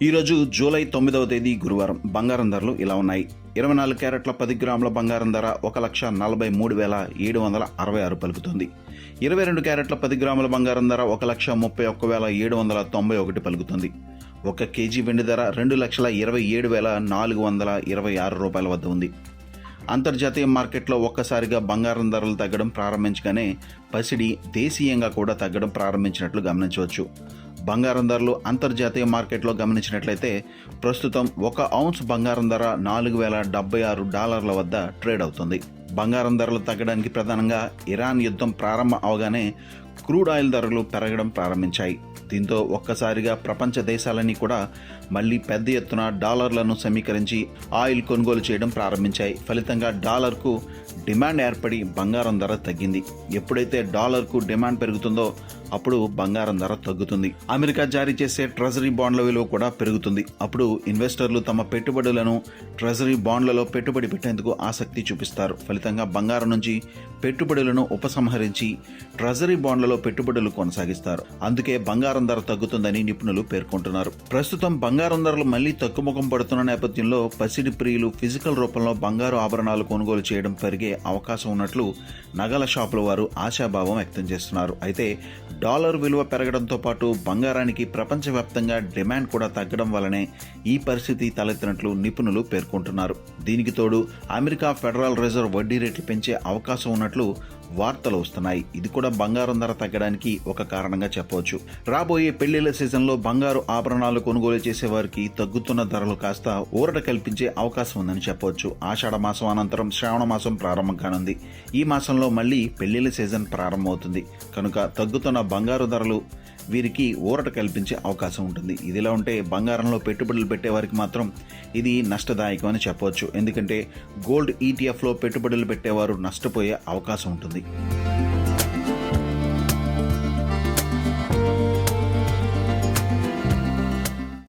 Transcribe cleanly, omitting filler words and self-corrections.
ఈరోజు జూలై 9వ తేదీ గురువారం. బంగారం ధరలు ఇలా ఉన్నాయి. 24 క్యారెట్ల 10 గ్రాముల బంగారం ధర 1,43,766 పలుకుతుంది. 22 క్యారెట్ల 10 గ్రాముల బంగారం ధర 1,31,791 పలుకుతుంది. 1 కేజీ వెండి ధర 2,27,426 రూపాయల వద్ద ఉంది. అంతర్జాతీయ మార్కెట్లో ఒక్కసారిగా బంగారం ధరలు తగ్గడం ప్రారంభించగానే పసిడి దేశీయంగా కూడా తగ్గడం ప్రారంభించినట్లు గమనించవచ్చు. బంగారం ధరలు అంతర్జాతీయ మార్కెట్లో గమనించినట్లయితే ప్రస్తుతం 1 ఔన్స్ బంగారం ధర $4,076 వద్ద ట్రేడ్ అవుతుంది. బంగారం ధరలు తగ్గడానికి ప్రధానంగా ఇరాన్ యుద్ధం ప్రారంభం అవగానే క్రూడ్ ఆయిల్ ధరలు పెరగడం ప్రారంభించాయి. దీంతో ఒక్కసారిగా ప్రపంచ దేశాలన్నీ కూడా మళ్లీ పెద్ద ఎత్తున డాలర్లను సమీకరించి ఆయిల్ కొనుగోలు చేయడం ప్రారంభించాయి. ఫలితంగా డాలర్కు డిమాండ్ ఏర్పడి బంగారం ధర తగ్గింది. ఎప్పుడైతే డాలర్కు డిమాండ్ పెరుగుతుందో అప్పుడు బంగారం ధర తగ్గుతుంది. అమెరికా జారీ చేసే ట్రెజరీ బాండ్ల విలువ కూడా పెరుగుతుంది. అప్పుడు ఇన్వెస్టర్లు తమ పెట్టుబడులను ట్రెజరీ బాండ్లలో పెట్టుబడి పెట్టేందుకు ఆసక్తి చూపిస్తారు. ఫలితంగా బంగారం నుంచి పెట్టుబడులను ఉపసంహరించి ట్రెజరీ బాండ్లలో పెట్టుబడులు కొనసాగిస్తారు. అందుకే బంగారం ధర తగ్గుతుందని నిపుణులు పేర్కొంటున్నారు. ప్రస్తుతం బంగారం ధరలు మళ్లీ తగ్గుముఖం పడుతున్న నేపథ్యంలో పసిడి ప్రియులు ఫిజికల్ రూపంలో బంగారు ఆభరణాలు కొనుగోలు చేయడం పెరిగే అవకాశం ఉన్నట్లు నగల షాపుల వారు ఆశాభావం వ్యక్తం చేస్తున్నారు. అయితే డాలర్ విలువ పెరగడంతో పాటు బంగారానికి ప్రపంచవ్యాప్తంగా డిమాండ్ కూడా తగ్గడం వల్లనే ఈ పరిస్థితి తలెత్తినట్లు నిపుణులు పేర్కొంటున్నారు. దీనికి తోడు అమెరికా ఫెడరల్ రిజర్వ్ వడ్డీ రేట్లు పెంచే అవకాశం ఉన్నట్లు వార్తలు వస్తున్నాయి. ఇది కూడా బంగారం ధర తగ్గడానికి ఒక కారణంగా చెప్పవచ్చు. రాబోయే పెళ్లిళ్ల సీజన్లో బంగారు ఆభరణాలు కొనుగోలు చేసేవారికి తగ్గుతున్న ధరలు కాస్త ఊరట కల్పించే అవకాశం ఉందని చెప్పవచ్చు. ఆషాఢ మాసం అనంతరం శ్రావణ మాసం ప్రారంభం కానుంది. ఈ మాసంలో మళ్లీ పెళ్లిళ్ల సీజన్ ప్రారంభమవుతుంది కనుక తగ్గుతున్న బంగారు ధరలు వీరికి ఊరట కల్పించే అవకాశం ఉంటుంది. ఇదిలా ఉంటే బంగారంలో పెట్టుబడులు పెట్టే వారికి మాత్రం ఇది నష్టదాయకం అని చెప్పవచ్చు. ఎందుకంటే గోల్డ్ ఈటీఎఫ్లో పెట్టుబడులు పెట్టేవారు నష్టపోయే అవకాశం ఉంటుంది.